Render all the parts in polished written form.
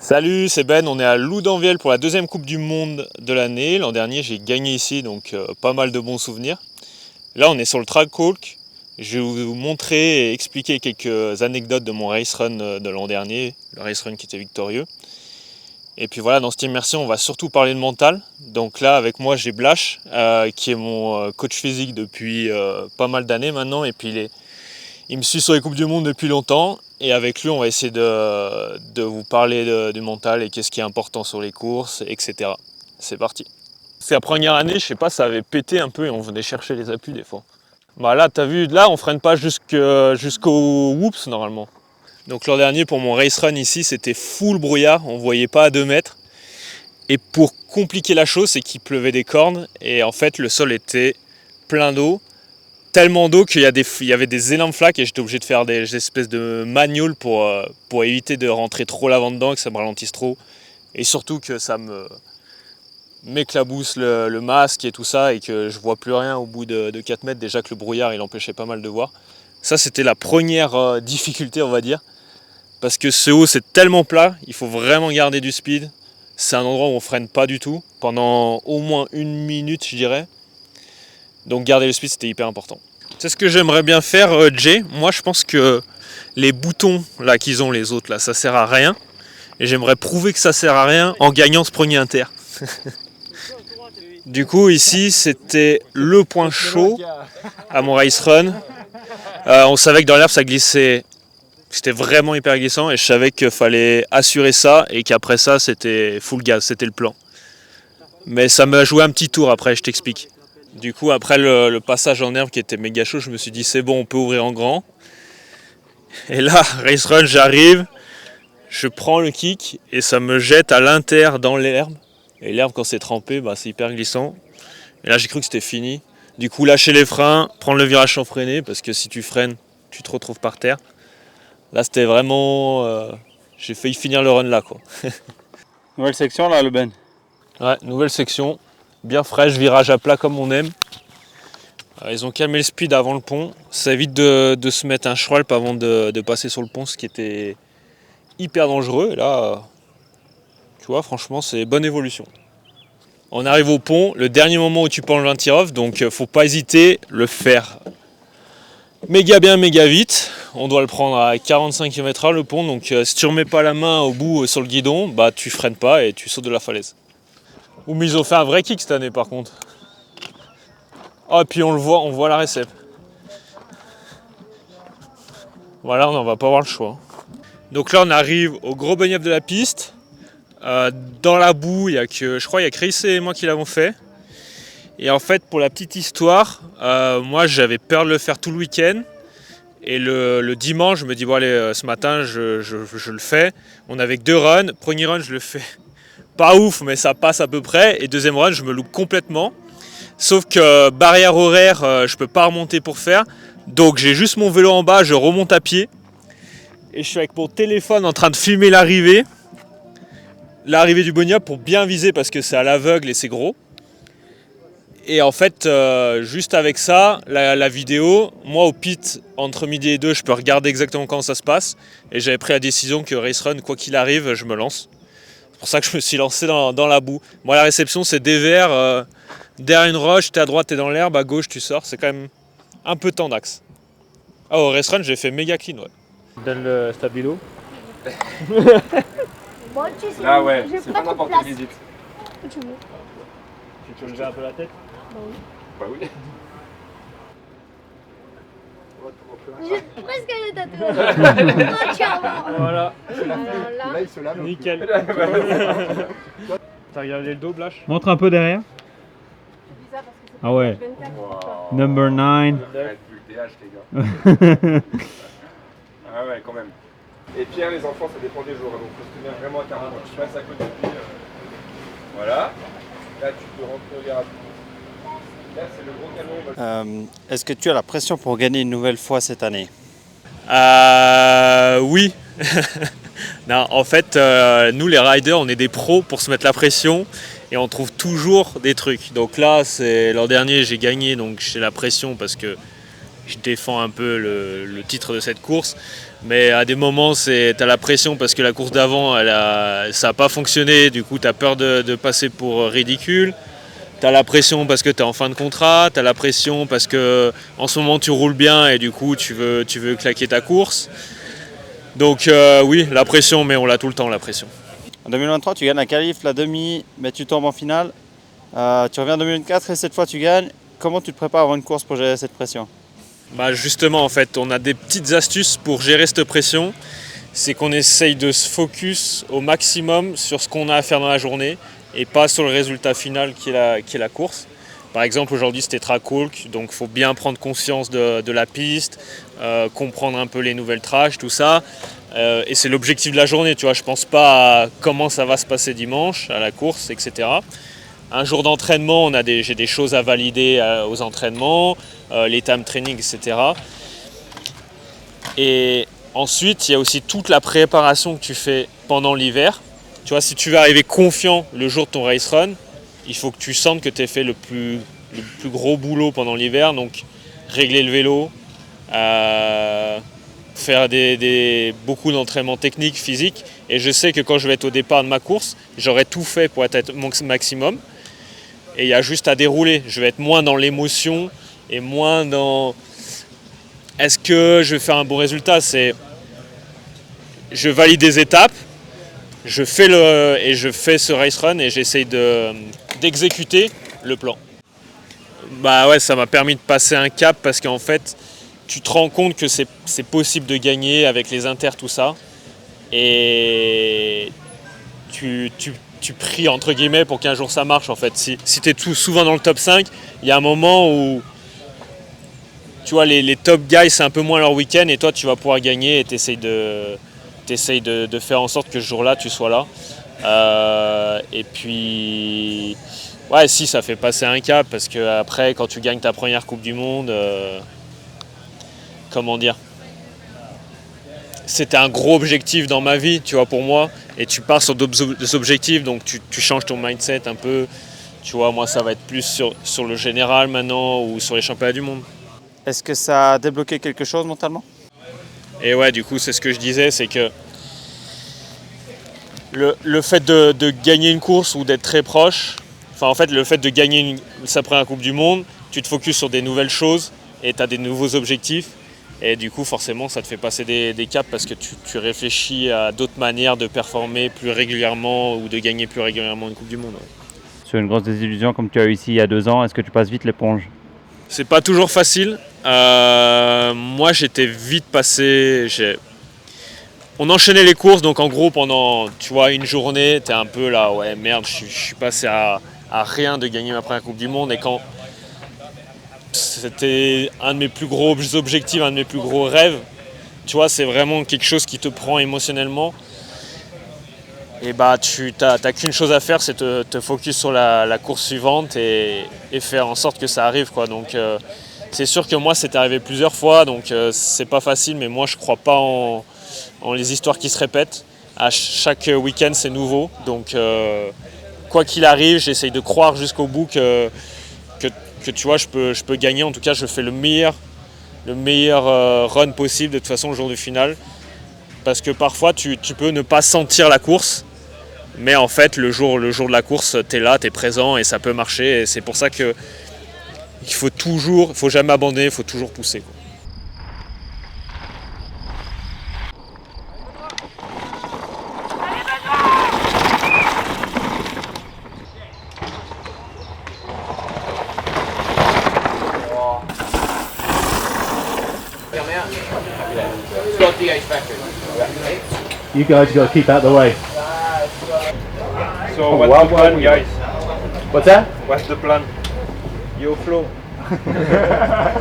Salut, c'est Ben, on est à Loudanviel pour la deuxième Coupe du Monde de l'année. L'an dernier, j'ai gagné ici, donc pas mal de bons souvenirs. Là, on est sur le track walk. Je vais vous montrer et expliquer quelques anecdotes de mon race run de l'an dernier, le race run qui était victorieux. Et puis voilà, dans cette immersion, on va surtout parler de mental. Donc là, avec moi, j'ai Blash, qui est mon coach physique depuis pas mal d'années maintenant. Et puis il me suit sur les Coupes du Monde depuis longtemps. Et avec lui, on va essayer de vous parler du mental et qu'est-ce qui est important sur les courses, etc. C'est parti. C'est la première année, je sais pas, ça avait pété un peu et on venait chercher les appuis des fois. Bah là, t'as vu, là, on freine pas jusqu'au whoops normalement. Donc l'an dernier, pour mon race run ici, c'était full brouillard, on voyait pas à 2 mètres. Et pour compliquer la chose, c'est qu'il pleuvait des cornes et en fait, le sol était plein d'eau. Tellement d'eau qu'il y avait des énormes flaques et j'étais obligé de faire des espèces de magnoles pour éviter de rentrer trop l'avant dedans, que ça me ralentisse trop. Et surtout que ça m'éclabousse le masque et tout ça et que je vois plus rien au bout de 4 mètres. Déjà que le brouillard il empêchait pas mal de voir. Ça c'était la première difficulté on va dire. Parce que ce haut c'est tellement plat, il faut vraiment garder du speed. C'est un endroit où on freine pas du tout, pendant au moins 1 minute je dirais. Donc garder le speed c'était hyper important. C'est ce que j'aimerais bien faire Jay. Moi je pense que les boutons là qu'ils ont les autres là, ça sert à rien. Et j'aimerais prouver que ça sert à rien en gagnant ce premier inter. Du coup ici c'était le point chaud à mon race run. On savait que dans l'herbe ça glissait. C'était vraiment hyper glissant et je savais qu'il fallait assurer ça et qu'après ça c'était full gaz, c'était le plan. Mais ça m'a joué un petit tour après, je t'explique. Du coup après le passage en herbe qui était méga chaud, je me suis dit c'est bon, on peut ouvrir en grand. Et là, race run, j'arrive, je prends le kick et ça me jette à l'inter dans l'herbe. Et l'herbe quand c'est trempé, bah, c'est hyper glissant. Et là j'ai cru que c'était fini. Du coup lâcher les freins, prendre le virage sans freiner parce que si tu freines, tu te retrouves par terre. Là c'était vraiment... j'ai failli finir le run là quoi. Nouvelle section là le Ben. Ouais, nouvelle section, bien fraîche, virage à plat comme on aime. Ils ont calmé le speed avant le pont, ça évite de se mettre un Schwalbe avant de passer sur le pont, ce qui était hyper dangereux. Et là, tu vois, franchement c'est bonne évolution. On arrive au pont, le dernier moment où tu penches un tir-off, donc faut pas hésiter, le faire méga bien, méga vite. On doit le prendre à 45 km/h le pont, donc si tu remets pas la main au bout sur le guidon, bah tu freines pas et tu sautes de la falaise. Ou mais ils ont fait un vrai kick cette année par contre. Oh et puis on voit la récep. Voilà, on va pas avoir le choix. Donc là on arrive au gros bug-up de la piste. Dans la boue, je crois qu'il y a Chris et moi qui l'avons fait. Et en fait, pour la petite histoire, moi j'avais peur de le faire tout le week-end. Et le dimanche, je me dis, bon allez, ce matin je le fais. On avait que 2 runs. Premier run, je le fais pas ouf, mais ça passe à peu près. Et deuxième run, je me loupe complètement. Sauf que barrière horaire, je peux pas remonter pour faire. Donc j'ai juste mon vélo en bas, je remonte à pied. Et je suis avec mon téléphone en train de filmer l'arrivée du bug-up pour bien viser parce que c'est à l'aveugle et c'est gros. Et en fait, juste avec ça, la vidéo, moi au pit, entre midi et 2, je peux regarder exactement comment ça se passe. Et j'avais pris la décision que race run, quoi qu'il arrive, je me lance. C'est pour ça que je me suis lancé dans la boue. Moi, la réception, c'est dévers, derrière une roche, t'es à droite, t'es dans l'herbe, à gauche, tu sors. C'est quand même un peu temps d'axe. Ah, au race run, j'ai fait méga clean, ouais. Donne le stabilo. Bon, tu sais, Ah ouais, j'ai c'est pas pas trop de n'importe place. quelle visite. Tu veux. Tu veux lever un peu la tête? Bah oui. J'ai presque les tatouages. Entièrement. Voilà, Alors là, il se lave. nickel. T'as regardé le dos, Blash? Montre un peu derrière. Ah ouais. Number 9. Arrête plus le TH les gars. Ah ouais, quand même. Et Pierre, les enfants, ça dépend des jours. Donc faut se tenir vraiment à 40. Tu passes à côté de lui. Voilà. Là, tu peux rentrer au garage. Là, c'est le gros camion. Est-ce que tu as la pression pour gagner une nouvelle fois cette année? Oui. Non, en fait, nous les riders, on est des pros pour se mettre la pression et on trouve toujours des trucs. Donc là, l'an dernier, j'ai gagné, donc j'ai la pression parce que je défends un peu le titre de cette course. Mais à des moments, tu as la pression parce que la course d'avant, ça n'a pas fonctionné. Du coup, tu as peur de passer pour ridicule. Tu as la pression parce que tu es en fin de contrat. Tu as la pression parce que en ce moment, tu roules bien et du coup, tu veux claquer ta course. Donc oui, la pression, mais on l'a tout le temps, la pression. En 2023, tu gagnes la qualif, la demi, mais tu tombes en finale. Tu reviens en 2024 et cette fois, tu gagnes. Comment tu te prépares avant une course pour gérer cette pression ? Bah justement, en fait, on a des petites astuces pour gérer cette pression. C'est qu'on essaye de se focus au maximum sur ce qu'on a à faire dans la journée et pas sur le résultat final qui est la course. Par exemple, aujourd'hui, c'était track walk, donc il faut bien prendre conscience de la piste, comprendre un peu les nouvelles tracks, tout ça. Et c'est l'objectif de la journée, tu vois. Je pense pas à comment ça va se passer dimanche à la course, etc. Un jour d'entraînement, j'ai des choses à valider aux entraînements, les time training, etc. Et ensuite, il y a aussi toute la préparation que tu fais pendant l'hiver. Tu vois, si tu veux arriver confiant le jour de ton race run, il faut que tu sentes que tu aies fait le plus gros boulot pendant l'hiver. Donc, régler le vélo, faire beaucoup d'entraînements techniques, physiques. Et je sais que quand je vais être au départ de ma course, j'aurai tout fait pour être mon maximum. Et il y a juste à dérouler. Je vais être moins dans l'émotion et moins dans est-ce que je vais faire un bon résultat. Je valide des étapes, je fais ce race run et j'essaye d'exécuter le plan. Bah ouais, ça m'a permis de passer un cap parce qu'en fait, tu te rends compte que c'est possible de gagner avec les inters, tout ça. Et tu pries entre guillemets pour qu'un jour ça marche en fait. Si tu es souvent dans le top 5, il y a un moment où tu vois les top guys c'est un peu moins leur week-end et toi tu vas pouvoir gagner et t'essayes de faire en sorte que ce jour-là tu sois là. Et puis ouais, si ça fait passer un cap parce que après quand tu gagnes ta première Coupe du Monde, comment dire, c'était un gros objectif dans ma vie, tu vois, pour moi. Et tu pars sur d'autres objectifs, donc tu changes ton mindset un peu. Tu vois, moi, ça va être plus sur le général maintenant ou sur les championnats du monde. Est-ce que ça a débloqué quelque chose mentalement ? Et ouais, du coup, c'est ce que je disais, c'est que le fait de gagner une course ou d'être très proche, enfin, en fait, le fait de gagner sa première Coupe du Monde, tu te focuses sur des nouvelles choses et tu as des nouveaux objectifs. Et du coup, forcément, ça te fait passer des caps parce que tu réfléchis à d'autres manières de performer plus régulièrement ou de gagner plus régulièrement une Coupe du Monde. Ouais. Sur une grosse désillusion comme tu as eu ici il y a 2 ans, est-ce que tu passes vite l'éponge ? C'est pas toujours facile. Moi, j'étais vite passé. On enchaînait les courses, donc en gros, pendant une journée, t'es un peu là, ouais, merde, je suis passé à rien de gagner ma première Coupe du Monde. Et quand c'était un de mes plus gros objectifs, un de mes plus gros rêves. Tu vois, c'est vraiment quelque chose qui te prend émotionnellement. Et bah, tu n'as qu'une chose à faire, c'est te focus sur la course suivante et faire en sorte que ça arrive, quoi. Donc, c'est sûr que moi, c'est arrivé plusieurs fois, donc c'est pas facile, mais moi, je crois pas en les histoires qui se répètent. À chaque week-end, c'est nouveau. Donc, quoi qu'il arrive, j'essaye de croire jusqu'au bout que tu vois, je peux gagner. En tout cas, je fais le meilleur run possible de toute façon le jour du final. Parce que parfois, tu peux ne pas sentir la course. Mais en fait, le jour de la course, tu es là, tu es présent et ça peut marcher. Et c'est pour ça qu'il faut jamais abandonner, il faut toujours pousser, quoi. You guys got to keep out the way. So what's the plan, guys? What's that? What's the plan? Yo, Flo.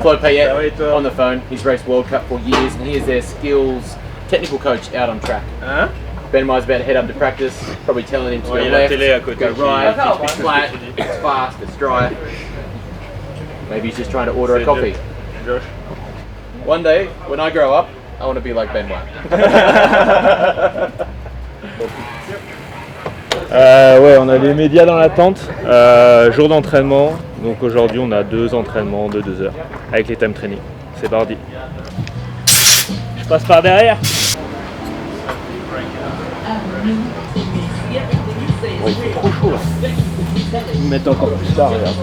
Flo Payette on the phone. He's raced World Cup for years and he is their skills technical coach out on track. Hein? Ben Meyer's about to head up to practice, probably telling him to go left, go right, it's flat, it's fast, it's dry. Maybe he's just trying to order a coffee. Josh. One day, when I grow up, I want to be like Ben Meyer. Ouais, on a les médias dans l'attente. Jour d'entraînement. Donc aujourd'hui, on a 2 entraînements de 2 heures avec les time training. C'est parti. Je passe par derrière. Ouais, il fait trop chaud là. Ils mettent encore plus tard, regarde.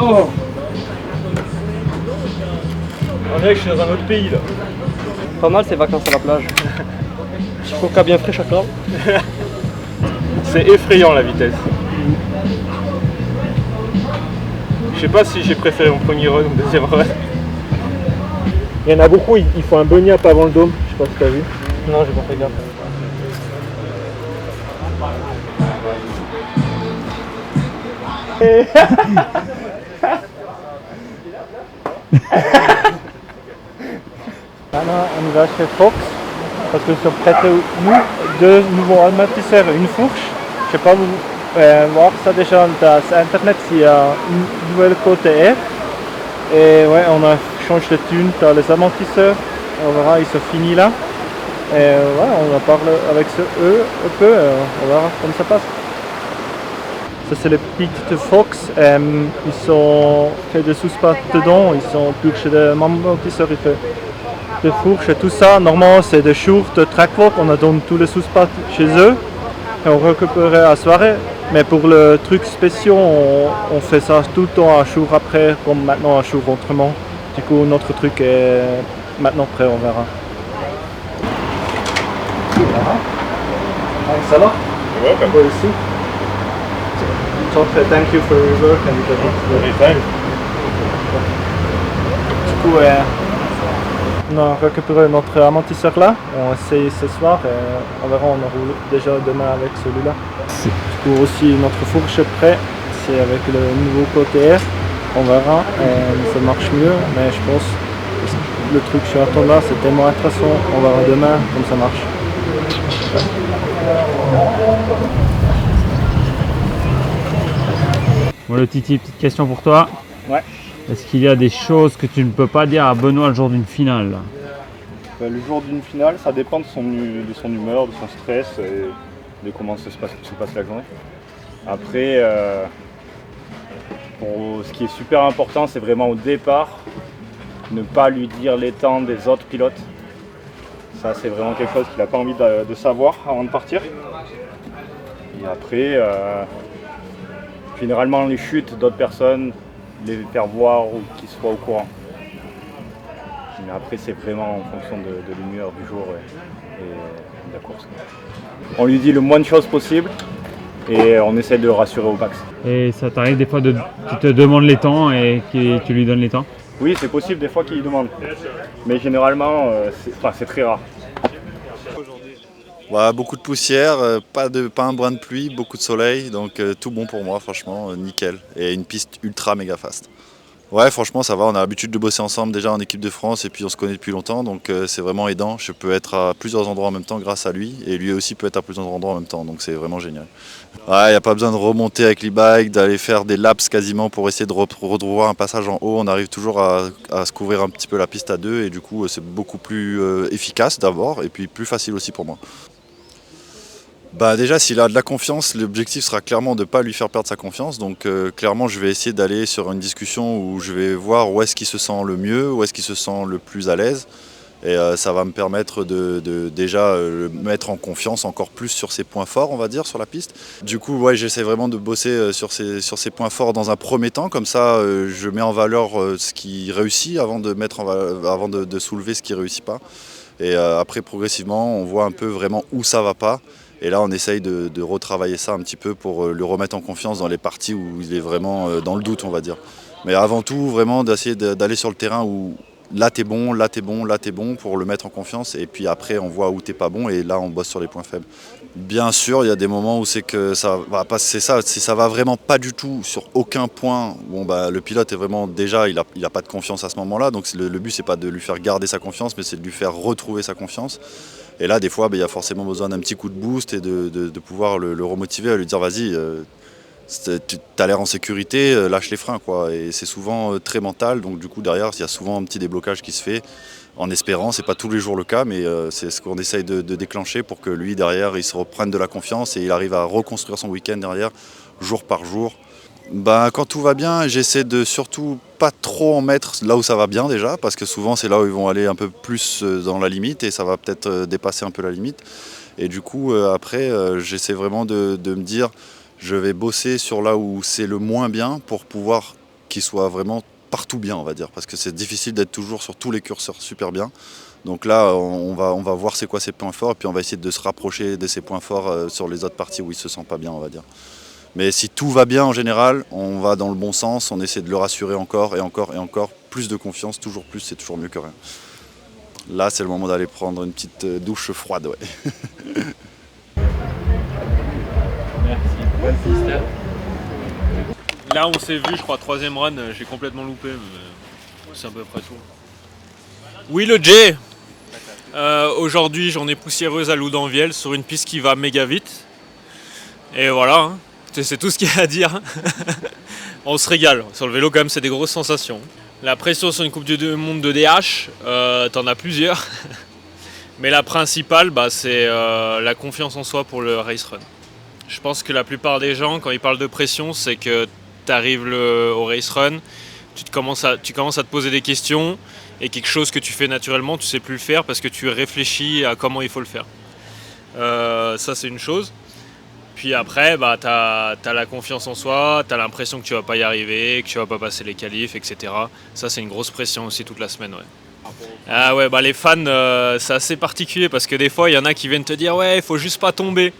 Oh! On dirait que je suis dans un autre pays là. Pas mal ces vacances à la plage. Coca bien frais chacun. C'est effrayant la vitesse. Je sais pas si j'ai préféré mon premier run ou mon deuxième run. Il y en a beaucoup, ils font un bunny up avant le dôme. Je sais pas si t'as vu. Non, j'ai pas fait gaffe. Maintenant, on va chez Fox parce que sont prêtés nous deux nouveaux amortisseurs, une fourche. Je sais pas vous voir ça déjà sur internet s'il y a une nouvelle côté R. Et ouais, on a changé de thune dans les amortisseurs. On verra, ils sont finis là. Et ouais, on va parler avec eux un peu, on verra comment ça passe. Ça c'est les petites Fox, ils sont fait de sous-pattes dedans, ils sont purchés de amortisseurs, ils font de fourches et tout ça. Normalement c'est des jours de trackwork, on a donné tous les sous-pattes chez eux et on récupère à la soirée. Mais pour le truc spécial, on fait ça tout le temps un jour après, comme maintenant un jour autrement. Du coup notre truc est maintenant prêt, on verra. Ça va? Ouais, comme Toi aussi. Thank you for your work and du coup, on a récupéré notre amortisseur là, on essaye ce soir et on verra, on roule déjà demain avec celui-là. Du coup aussi notre fourche est prêt, c'est avec le nouveau côté R, on verra, ça marche mieux, mais je pense que le truc sur la là c'est tellement intéressant, on verra demain comme ça marche. Bon, le Titi, petite question pour toi. Ouais. Est-ce qu'il y a des choses que tu ne peux pas dire à Benoît le jour d'une finale? Le jour d'une finale, ça dépend de son humeur, de son stress et de comment se passe la journée. Après, pour ce qui est super important, c'est vraiment au départ, ne pas lui dire les temps des autres pilotes. Ça, c'est vraiment quelque chose qu'il n'a pas envie de savoir avant de partir. Et après, généralement les chutes d'autres personnes, les faire voir ou qu'ils soient au courant. Mais après c'est vraiment en fonction de l'humeur du jour et de la course. On lui dit le moins de choses possible et on essaie de le rassurer au max. Et ça t'arrive des fois qu'il te demande les temps et que tu lui donnes les temps? Oui, c'est possible des fois qu'il demande. Mais généralement, c'est très rare. Ouais, beaucoup de poussière, pas un brin de pluie, beaucoup de soleil, donc tout bon pour moi, franchement, nickel. Et une piste ultra méga fast. Ouais, franchement, ça va, on a l'habitude de bosser ensemble déjà en équipe de France et puis on se connaît depuis longtemps, donc c'est vraiment aidant. Je peux être à plusieurs endroits en même temps grâce à lui et lui aussi peut être à plusieurs endroits en même temps, donc c'est vraiment génial. Ouais, il n'y a pas besoin de remonter avec l'e-bike, d'aller faire des laps quasiment pour essayer de retrouver un passage en haut. On arrive toujours à se couvrir un petit peu la piste à deux et du coup c'est beaucoup plus efficace d'abord et puis plus facile aussi pour moi. Bah déjà, s'il a de la confiance, l'objectif sera clairement de ne pas lui faire perdre sa confiance. Donc clairement, je vais essayer d'aller sur une discussion où je vais voir où est-ce qu'il se sent le mieux, où est-ce qu'il se sent le plus à l'aise. Et ça va me permettre de déjà le mettre en confiance encore plus sur ses points forts, on va dire, sur la piste. Du coup, ouais, j'essaie vraiment de bosser sur ces points forts dans un premier temps. Comme ça, je mets en valeur ce qui réussit avant de soulever ce qui ne réussit pas. Et après, progressivement, on voit un peu vraiment où ça ne va pas. Et là, on essaye de retravailler ça un petit peu pour le remettre en confiance dans les parties où il est vraiment dans le doute, on va dire. Mais avant tout, vraiment d'essayer d'aller sur le terrain où là t'es bon, là t'es bon, là t'es bon pour le mettre en confiance. Et puis après, on voit où t'es pas bon et là, on bosse sur les points faibles. Bien sûr, il y a des moments où c'est que ça va pas, c'est ça, si ça va vraiment pas du tout sur aucun point, bon bah le pilote est vraiment déjà, il a pas de confiance à ce moment-là. Donc le but c'est pas de lui faire garder sa confiance, mais c'est de lui faire retrouver sa confiance. Et là, des fois, il y a forcément besoin d'un petit coup de boost et de pouvoir le remotiver, à lui dire vas-y, tu as l'air en sécurité, lâche les freins, quoi. Et c'est souvent très mental, donc du coup derrière, il y a souvent un petit déblocage qui se fait en espérant. C'est pas tous les jours le cas, mais c'est ce qu'on essaye de déclencher pour que lui derrière, il se reprenne de la confiance et il arrive à reconstruire son week-end derrière, jour par jour. Quand tout va bien, j'essaie de surtout pas trop en mettre là où ça va bien déjà, parce que souvent c'est là où ils vont aller un peu plus dans la limite et ça va peut-être dépasser un peu la limite. Et du coup, après, j'essaie vraiment de me dire, je vais bosser sur là où c'est le moins bien pour pouvoir qu'il soit vraiment partout bien, on va dire, parce que c'est difficile d'être toujours sur tous les curseurs super bien. Donc là, on va voir c'est quoi ses points forts, et puis on va essayer de se rapprocher de ses points forts sur les autres parties où il se sent pas bien, on va dire. Mais si tout va bien en général, on va dans le bon sens, on essaie de le rassurer encore et encore et encore. Plus de confiance, toujours plus, c'est toujours mieux que rien. Là, c'est le moment d'aller prendre une petite douche froide, ouais. Merci. Là, on s'est vu, je crois, 3e run, j'ai complètement loupé, mais c'est à peu près tout. Oui, le J. Aujourd'hui, j'en ai poussiéreuse à Loudanviel sur une piste qui va méga vite. Et voilà, hein. C'est tout ce qu'il y a à dire. On se régale. Sur le vélo, quand même, c'est des grosses sensations. La pression sur une Coupe du Monde de DH, t'en as plusieurs. Mais la principale, c'est la confiance en soi pour le race run. Je pense que la plupart des gens, quand ils parlent de pression, c'est que tu arrives au race run, tu commences à te poser des questions, et quelque chose que tu fais naturellement, tu sais plus le faire parce que tu réfléchis à comment il faut le faire. Ça, c'est une chose. Puis après, t'as la confiance en soi, t'as l'impression que tu vas pas y arriver, que tu vas pas passer les qualifs, etc. Ça, c'est une grosse pression aussi toute la semaine, ouais. Ah ouais, les fans, c'est assez particulier parce que des fois, il y en a qui viennent te dire « Ouais, il faut juste pas tomber ».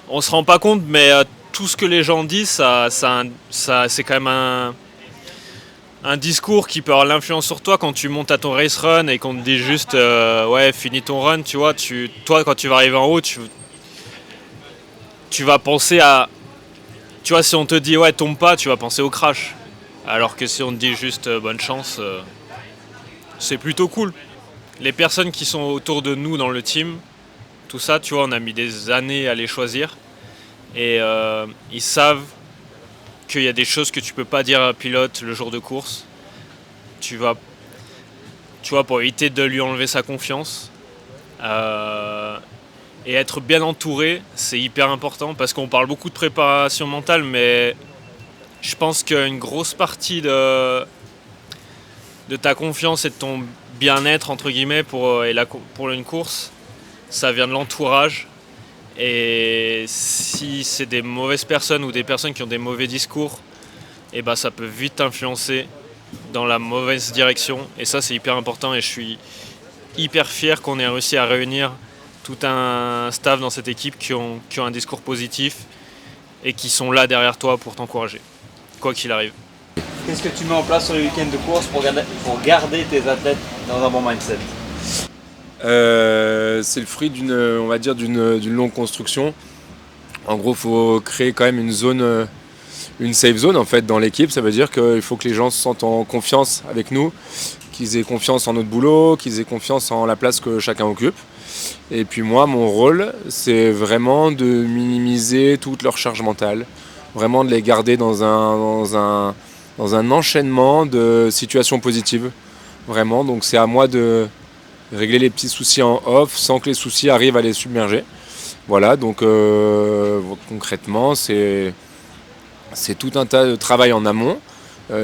On se rend pas compte, mais tout ce que les gens disent, c'est quand même un discours qui peut avoir l'influence sur toi quand tu montes à ton race run et qu'on te dit juste ouais, finis ton run, tu vois. Toi, quand tu vas arriver en haut, tu vas penser à... Tu vois, si on te dit ouais, tombe pas, tu vas penser au crash. Alors que si on te dit juste bonne chance, c'est plutôt cool. Les personnes qui sont autour de nous dans le team, tout ça, tu vois, on a mis des années à les choisir. Et ils savent qu'il y a des choses que tu peux pas dire à un pilote le jour de course. Tu vois, pour éviter de lui enlever sa confiance. Et être bien entouré, c'est hyper important parce qu'on parle beaucoup de préparation mentale, mais je pense qu'une grosse partie de ta confiance et de ton bien-être, entre guillemets, pour une course, ça vient de l'entourage. Et si c'est des mauvaises personnes ou des personnes qui ont des mauvais discours, et ça peut vite influencer dans la mauvaise direction. Et ça, c'est hyper important et je suis hyper fier qu'on ait réussi à réunir tout un staff dans cette équipe qui ont un discours positif et qui sont là derrière toi pour t'encourager, quoi qu'il arrive. Qu'est-ce que tu mets en place sur les week-ends de course pour garder tes athlètes dans un bon mindset ? C'est le fruit d'une longue construction. En gros, il faut créer quand même une safe zone en fait dans l'équipe. Ça veut dire qu'il faut que les gens se sentent en confiance avec nous, qu'ils aient confiance en notre boulot, qu'ils aient confiance en la place que chacun occupe. Et puis moi, mon rôle, c'est vraiment de minimiser toute leur charge mentale, vraiment de les garder dans un enchaînement de situations positives. Vraiment, donc c'est à moi de régler les petits soucis en off sans que les soucis arrivent à les submerger. Voilà, donc concrètement, c'est tout un tas de travail en amont,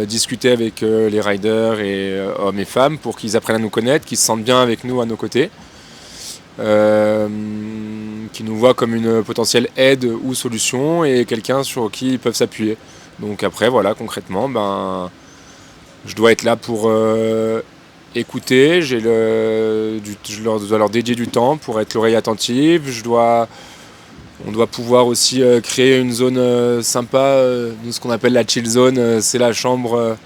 discuter avec les riders et hommes et femmes pour qu'ils apprennent à nous connaître, qu'ils se sentent bien avec nous à nos côtés, qui nous voient comme une potentielle aide ou solution et quelqu'un sur qui ils peuvent s'appuyer. Donc après, voilà, concrètement, je dois être là pour écouter, je dois leur dédier du temps pour être l'oreille attentive, on doit pouvoir aussi créer une zone sympa, ce qu'on appelle la chill zone, c'est la chambre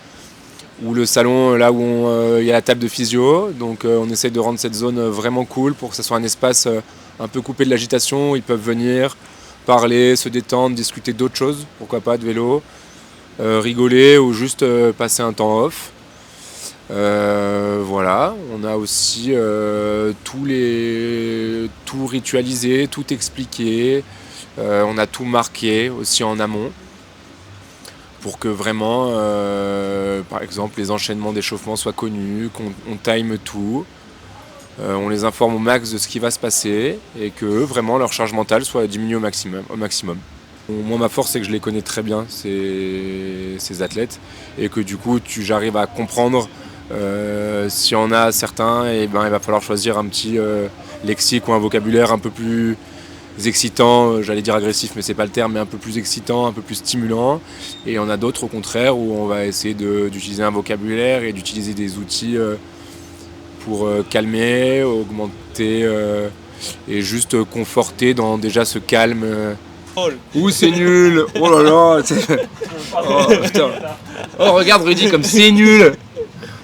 ou le salon là où il y a la table de physio, donc on essaie de rendre cette zone vraiment cool pour que ce soit un espace un peu coupé de l'agitation, où ils peuvent venir parler, se détendre, discuter d'autres choses, pourquoi pas de vélo, rigoler ou juste passer un temps off. Voilà, on a aussi tout ritualisé, tout expliqué, on a tout marqué aussi en amont pour que vraiment, par exemple, les enchaînements d'échauffement soient connus, qu'on time tout, on les informe au max de ce qui va se passer et que vraiment leur charge mentale soit diminuée au maximum. Moi, ma force, c'est que je les connais très bien, ces athlètes, et que du coup, j'arrive à comprendre s'il y en a certains, et ben, il va falloir choisir un petit lexique ou un vocabulaire un peu plus excitant, j'allais dire agressif, mais c'est pas le terme, mais un peu plus excitant, un peu plus stimulant. Et il y en a d'autres, au contraire, où on va essayer d'utiliser un vocabulaire et d'utiliser des outils pour calmer, augmenter et juste conforter dans déjà ce calme. Ouh, c'est nul! Oh là là! Oh putain! Oh, regarde Rudy comme c'est nul!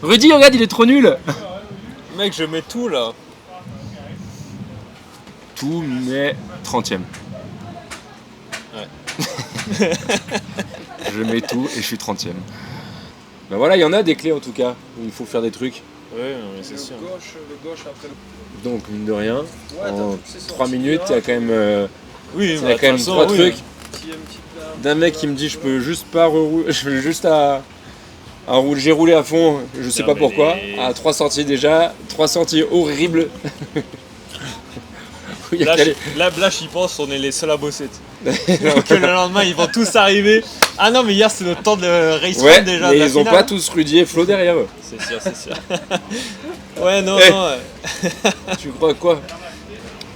Rudy, regarde, il est trop nul! Mec, je mets tout là. Tout, mais 30e. Ouais. Je mets tout et je suis 30e. Ben voilà, il y en a des clés en tout cas, où il faut faire des trucs. Ouais, c'est sûr. Le gauche après le... Donc, mine de rien, en 3 minutes, il y a quand même, oui, il y a quand même 3 trucs. D'un mec qui me dit je peux juste pas rerouler, je veux juste à rouler, j'ai roulé à fond, je sais pas pourquoi, à 3 sorties déjà, 3 sorties horribles. Là, j'y pense, on est les seuls à bosser. Que le lendemain, ils vont tous arriver. Ah non, mais hier, c'est notre temps de race ouais, déjà. Mais ils ont pas tous Rudy et Flo derrière eux. C'est sûr, c'est sûr. Ouais, non, non. Tu crois quoi?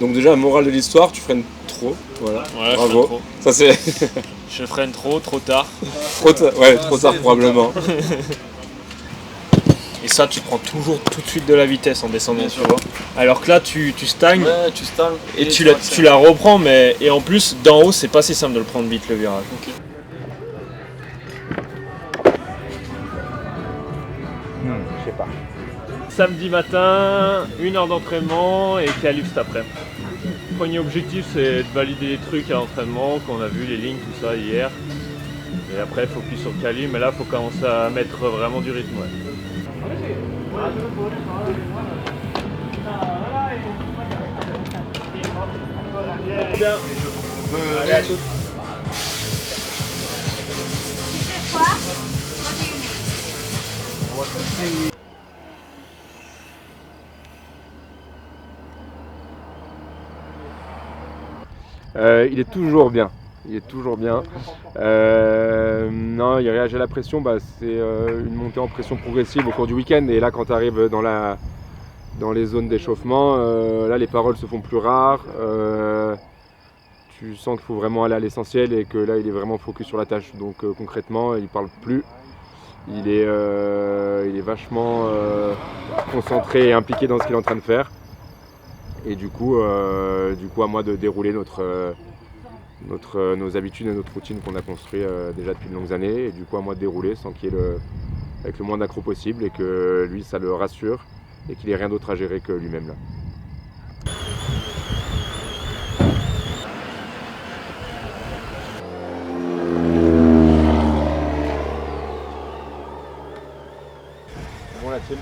Donc déjà, morale de l'histoire, tu freines trop. Voilà. Ouais, bravo. trop. Ça c'est. Je freine trop tard. Ouais, trop tard probablement. Et ça, tu prends toujours tout de suite de la vitesse en descendant, tu vois. Alors que là, tu stagnes. Ouais, tu stagnes. Et tu la reprends, mais et en plus, d'en haut, c'est pas si simple de le prendre vite le virage. Okay. Je sais pas. Samedi matin, 1 heure d'entraînement et qualif cet après. Le premier objectif, c'est de valider les trucs à l'entraînement, qu'on a vu, les lignes, tout ça hier. Et après, focus sur le qualif, mais là, il faut commencer à mettre vraiment du rythme. Ouais. Bien. Allez, à toutes. Il est toujours bien. Il est toujours bien. Non, il réagit à la pression, c'est une montée en pression progressive au cours du week-end. Et là, quand tu arrives dans les zones d'échauffement, là, les paroles se font plus rares. Tu sens qu'il faut vraiment aller à l'essentiel et que là, il est vraiment focus sur la tâche. Donc concrètement, il ne parle plus. Il est vachement concentré et impliqué dans ce qu'il est en train de faire. Et du coup, à moi de dérouler nos habitudes et notre routine qu'on a construit déjà depuis de longues années. Et du coup, à moi de dérouler sans qu'il y ait avec le moins d'accro possible et que lui, ça le rassure et qu'il n'ait rien d'autre à gérer que lui-même là. Bon la team.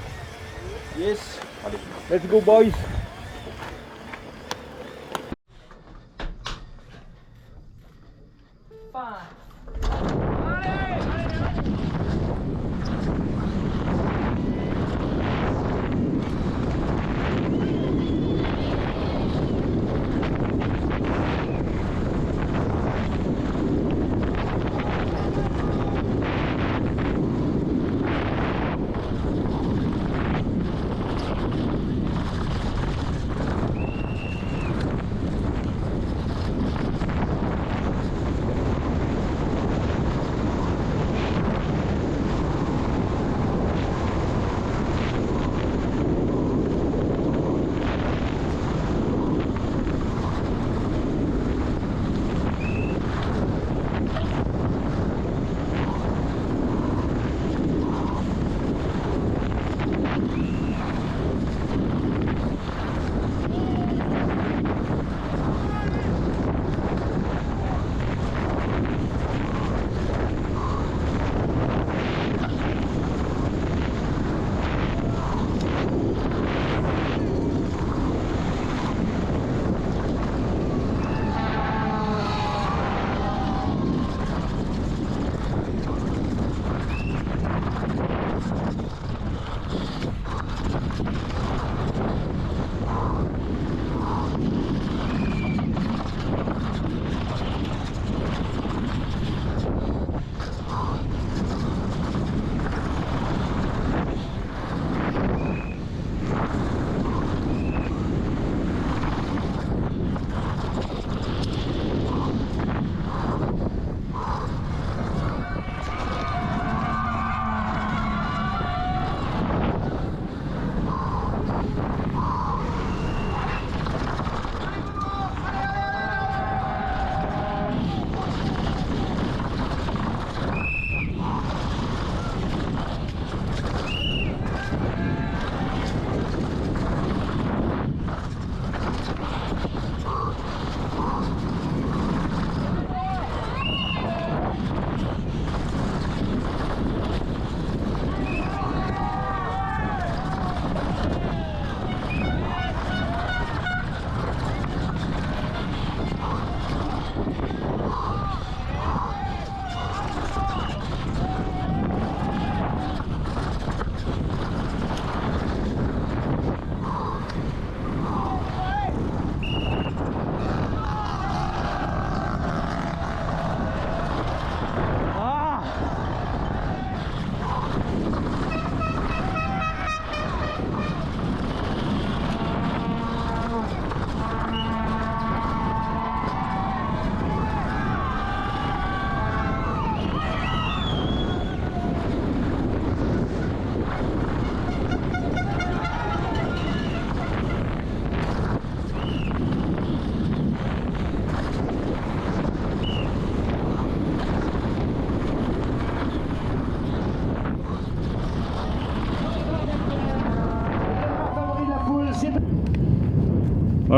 Yes. Allez. Let's go boys.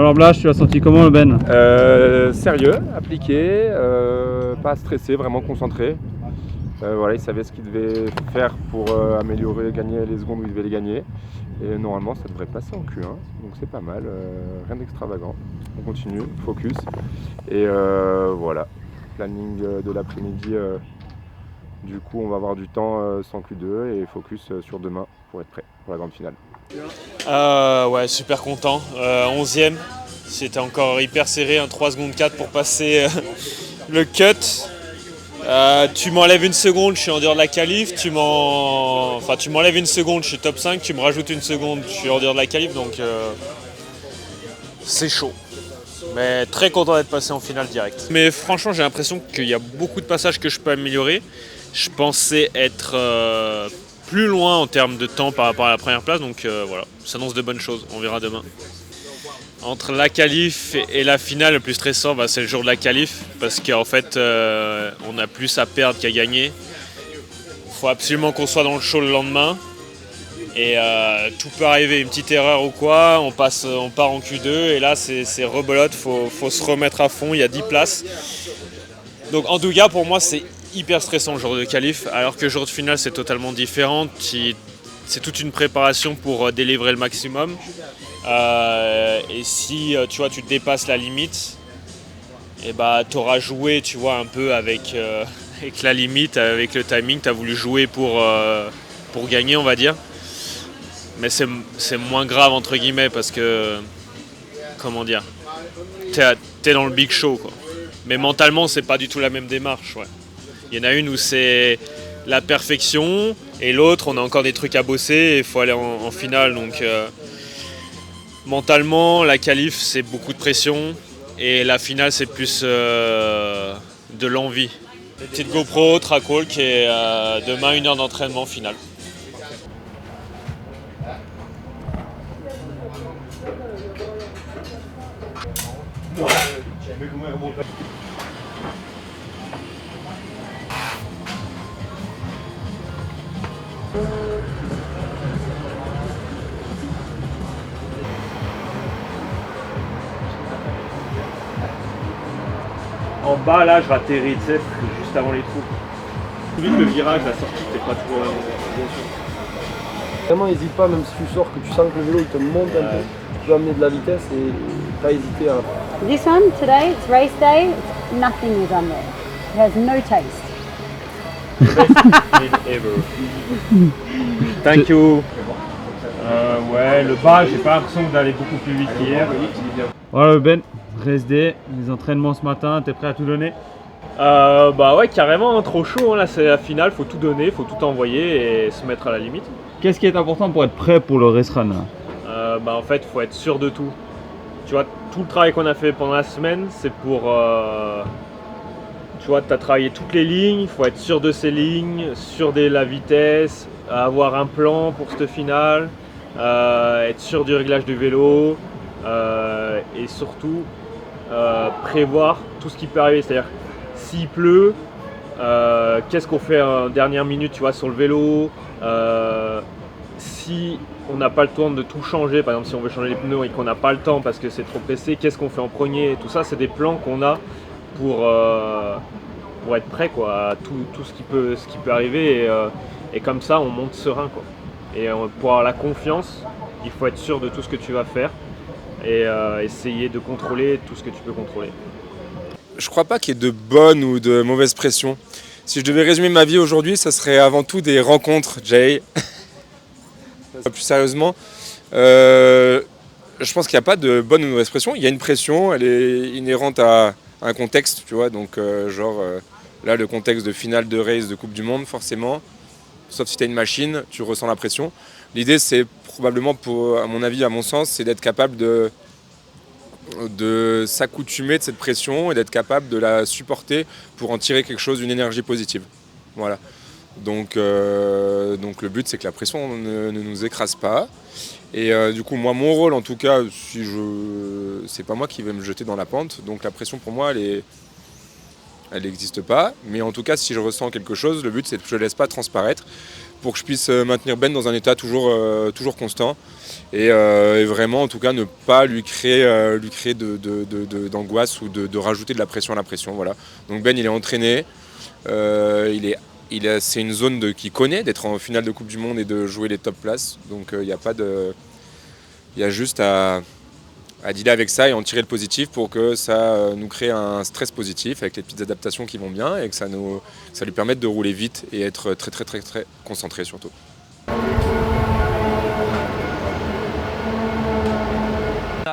Alors Blaž, tu as senti comment le Ben? Sérieux, appliqué, pas stressé, vraiment concentré. Voilà, il savait ce qu'il devait faire pour améliorer, gagner les secondes où il devait les gagner. Et normalement, ça devrait passer en Q1, donc c'est pas mal, rien d'extravagant. On continue, focus. Et voilà, planning de l'après-midi. Du coup, on va avoir du temps sans Q2 et focus sur demain pour être prêt pour la grande finale. Ouais, super content. 11e, c'était encore hyper serré, 3 secondes 4 pour passer le cut. Tu m'enlèves une seconde, je suis en dehors de la qualif. Tu m'enlèves une seconde, je suis top 5. Tu me rajoutes une seconde, je suis en dehors de la qualif. Donc c'est chaud. Mais très content d'être passé en finale direct. Mais franchement, j'ai l'impression qu'il y a beaucoup de passages que je peux améliorer. Je pensais être plus loin en termes de temps par rapport à la première place. Donc voilà, ça annonce de bonnes choses. On verra demain. Entre la qualif et la finale, le plus stressant, c'est le jour de la qualif. Parce qu'en fait, on a plus à perdre qu'à gagner. Il faut absolument qu'on soit dans le show le lendemain. Et tout peut arriver, une petite erreur ou quoi, on part en Q2 et là c'est rebelote, faut se remettre à fond, il y a 10 places. Donc en tout cas pour moi c'est hyper stressant le jour de qualif, alors que le jour de finale c'est totalement différent. C'est toute une préparation pour délivrer le maximum. Et si tu vois, tu dépasses la limite, et tu auras joué tu vois, un peu avec la limite, avec le timing, tu as voulu jouer pour gagner on va dire. Mais c'est moins grave entre guillemets parce que, comment dire, t'es dans le big show quoi. Mais mentalement c'est pas du tout la même démarche. Ouais. Il y en a une où c'est la perfection et l'autre on a encore des trucs à bosser et il faut aller en finale. Donc mentalement la qualif c'est beaucoup de pression et la finale c'est plus de l'envie. Petite GoPro, track walk et demain 1 heure d'entraînement finale. En bas là, je atterris, tu sais, juste avant les trous. Plus vite le virage, la sortie, t'es pas trop bien sûr. Vraiment, n'hésite pas, même si tu sors, que tu sens que le vélo il te monte un peu, tu peux amener de la vitesse et pas hésiter à. This one today, it's race day, nothing is on there. It has no taste. Best ever. Thank you. Ouais, le bas, j'ai pas l'impression d'aller beaucoup plus vite qu'hier. Voilà le Ben, race day, les entraînements ce matin, t'es prêt à tout donner? Ouais, carrément, trop chaud, là c'est la finale, faut tout donner, faut tout envoyer et se mettre à la limite. Qu'est-ce qui est important pour être prêt pour le race run? En fait, faut être sûr de tout. Tu vois, tout le travail qu'on a fait pendant la semaine, c'est pour... tu vois, tu as travaillé toutes les lignes, il faut être sûr de ces lignes, sûr de la vitesse, avoir un plan pour cette finale, être sûr du réglage du vélo et surtout prévoir tout ce qui peut arriver. C'est-à-dire, s'il pleut, qu'est-ce qu'on fait en dernière minute, tu vois, sur le vélo, si on n'a pas le temps de tout changer, par exemple si on veut changer les pneus et qu'on n'a pas le temps parce que c'est trop pressé, qu'est-ce qu'on fait en premier? Tout ça, c'est des plans qu'on a pour être prêt quoi, à tout ce qui peut arriver et comme ça on monte serein quoi. Et pour avoir la confiance, il faut être sûr de tout ce que tu vas faire et essayer de contrôler tout ce que tu peux contrôler. Je crois pas qu'il y ait de bonne ou de mauvaise pression. Si je devais résumer ma vie aujourd'hui, ça serait avant tout des rencontres, Jay. Plus sérieusement, je pense qu'il n'y a pas de bonne ou de mauvaise pression. Il y a une pression, elle est inhérente à un contexte, tu vois. Donc, là, le contexte de finale de race de Coupe du Monde, forcément. Sauf si tu as une machine, tu ressens la pression. L'idée, c'est probablement, à mon avis, à mon sens, c'est d'être capable de s'accoutumer de cette pression et d'être capable de la supporter pour en tirer quelque chose, une énergie positive. Voilà. Donc le but c'est que la pression ne nous écrase pas et du coup moi mon rôle en tout cas c'est pas moi qui vais me jeter dans la pente, donc la pression pour moi elle n'existe pas, mais en tout cas si je ressens quelque chose, le but c'est que je ne laisse pas transparaître pour que je puisse maintenir Ben dans un état toujours constant et vraiment en tout cas ne pas lui créer d'angoisse ou de rajouter de la pression à la pression. Voilà. Donc Ben il est entraîné, c'est une zone qu'il connaît, d'être en finale de Coupe du Monde et de jouer les top places. Donc il y a juste à dealer avec ça et en tirer le positif pour que ça nous crée un stress positif avec les petites adaptations qui vont bien et que ça lui permette de rouler vite et être très très très très concentré surtout.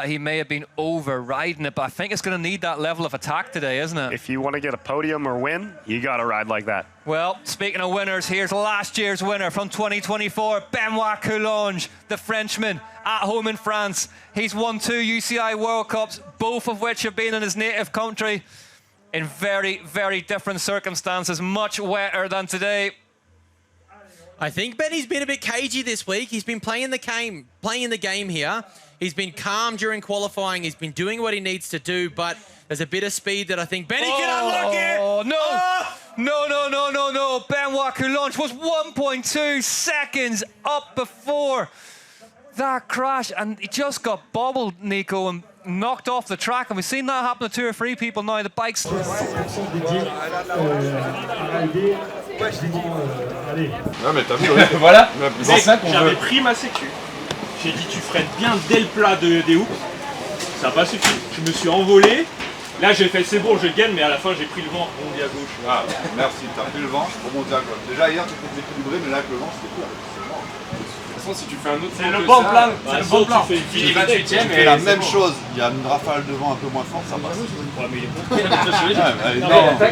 He may have been overriding it, but I think it's going to need that level of attack today, isn't it? If you want to get a podium or win, you got to ride like that. Well, speaking of winners, here's last year's winner from 2024, Benoit Coulange, the Frenchman, at home in France. He's won 2 UCI World Cups, both of which have been in his native country in very, very different circumstances, much wetter than today. I think Benny's been a bit cagey this week. He's been playing the game here. He's been calm during qualifying. He's been doing what he needs to do, but there's a bit of speed that I think Benny can unlock it. Oh, no. Benoit Coulange was 1.2 seconds up before that crash, and he just got bobbled, Nico, and knocked off the track. And we've seen that happen to 2 or 3 people now. The bikes. Non mais t'as vu, voilà. J'avais pris ma sécu. J'ai dit tu freines bien dès le plat des hoops. Ça n'a pas suffi. Je me suis envolé. Là j'ai fait c'est bon, je gagne, mais à la fin j'ai pris le vent, rebondi à gauche. Ah, merci, t'as pris le vent, rebondi à gauche. Déjà hier tu t'es équilibré, mais là avec le vent c'était cool. De toute façon, si tu fais un autre c'est le bon plan, c'est le bon plan. Tu fais 28ème et la même chose, il y a une rafale de vent un peu moins forte, ça passe. Ouais, mais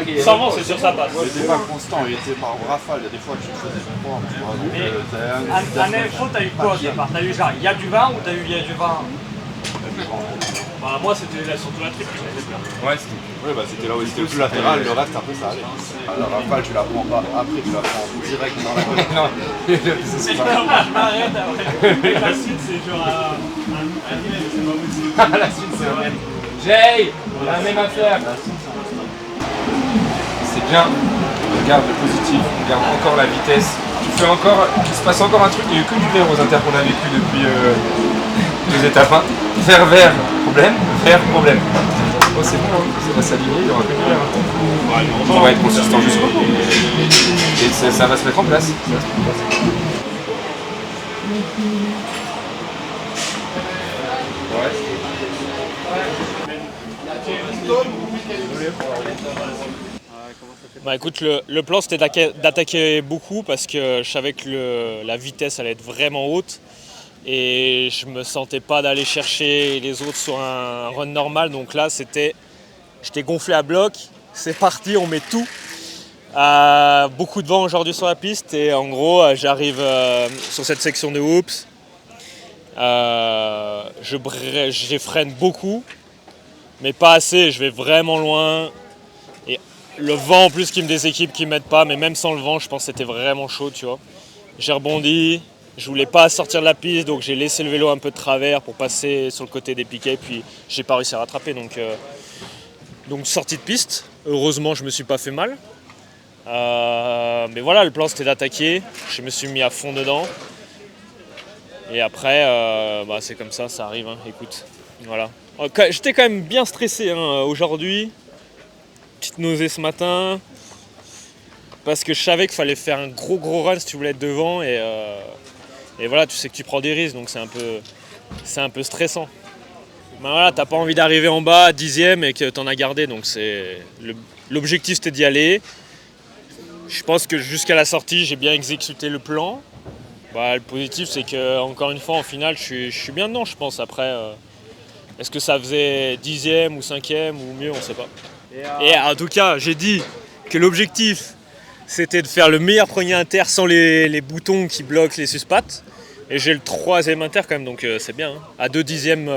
il est sans vent, c'est sûr ça passe. Il n'était pas constant, il était par rafale, il y a des fois que tu faisais du vent. À Nefro, t'as eu quoi? T'as eu genre, il y a du vent ou t'as eu il y a du vent? Bah, moi c'était surtout la triple que j'avais peur. Ouais, c'était là où c'était le plus latéral, le reste après ça allait. La rafale tu la prends pas, après tu la prends direct dans la gueule. C'est dommage, je m'arrête après. La suite c'est genre un email, c'est pas possible. La suite c'est un même. Jay, la même affaire. C'est bien, regarde le positif, regarde encore la vitesse. Tu fais encore, il se passe encore un truc, il n'y a eu que du vert aux inters qu'on a vécu depuis 2 étapes. Vert, problème, vert, problème. Oh c'est bon, hein. Ça va s'aligner, il y aura que du vert. On va être consistant jusqu'au bout. Et ça va se mettre en place. Bah écoute, le plan c'était d'attaquer beaucoup parce que je savais que la vitesse allait être vraiment haute et je me sentais pas d'aller chercher les autres sur un run normal, donc là j'étais gonflé à bloc, c'est parti, on met tout. Beaucoup de vent aujourd'hui sur la piste et en gros j'arrive sur cette section de hoops, je freine beaucoup mais pas assez, je vais vraiment loin. Et le vent en plus qui me déséquipe, qui m'aide pas, mais même sans le vent, je pense que c'était vraiment chaud, tu vois. J'ai rebondi, je voulais pas sortir de la piste, donc j'ai laissé le vélo un peu de travers pour passer sur le côté des piquets, puis j'ai pas réussi à rattraper. Donc sortie de piste, heureusement je me suis pas fait mal. Mais voilà, le plan c'était d'attaquer, je me suis mis à fond dedans. Et après, c'est comme ça arrive, hein. Écoute, voilà. J'étais quand même bien stressé aujourd'hui. Petite nausée ce matin parce que je savais qu'il fallait faire un gros run si tu voulais être devant et voilà, tu sais que tu prends des risques, donc c'est un peu stressant. Ben voilà, t'as pas envie d'arriver en bas 10e et que t'en as gardé, donc l'objectif c'était d'y aller. Je pense que jusqu'à la sortie j'ai bien exécuté le plan. Le positif c'est que encore une fois en finale je suis bien dedans, je pense. Après est-ce que ça faisait 10e ou 5e ou mieux, on sait pas. Et en tout cas, j'ai dit que l'objectif, c'était de faire le meilleur premier inter sans les boutons qui bloquent les suspattes. Et j'ai le 3e inter quand même, donc c'est bien, hein, à 2 dixièmes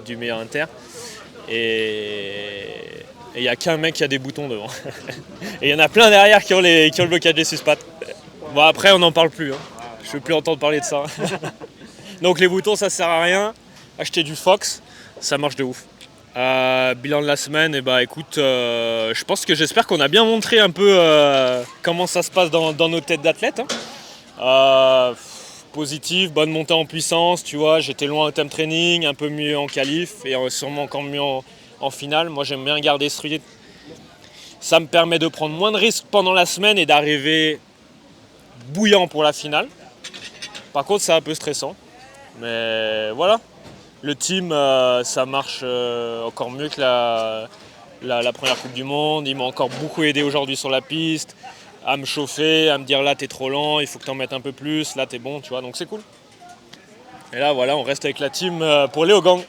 du meilleur inter. Et il n'y a qu'un mec qui a des boutons devant. Et il y en a plein derrière qui ont le blocage des suspattes. Bon, après, on n'en parle plus. Hein. Je ne veux plus entendre parler de ça. Donc les boutons, ça sert à rien. Acheter du Fox, ça marche de ouf. Bilan de la semaine, écoute, j'espère qu'on a bien montré un peu comment ça se passe dans nos têtes d'athlètes. Hein. Positif, bonne montée en puissance, tu vois, j'étais loin au time training, un peu mieux en qualif et sûrement encore mieux en finale. Moi j'aime bien garder ce rythme. Ça me permet de prendre moins de risques pendant la semaine et d'arriver bouillant pour la finale. Par contre c'est un peu stressant, mais voilà. Le team, ça marche encore mieux que la première Coupe du Monde. Ils m'ont encore beaucoup aidé aujourd'hui sur la piste, à me chauffer, à me dire là t'es trop lent, il faut que t'en mettes un peu plus, là t'es bon, tu vois, donc c'est cool. Et là voilà, on reste avec la team pour Léogang.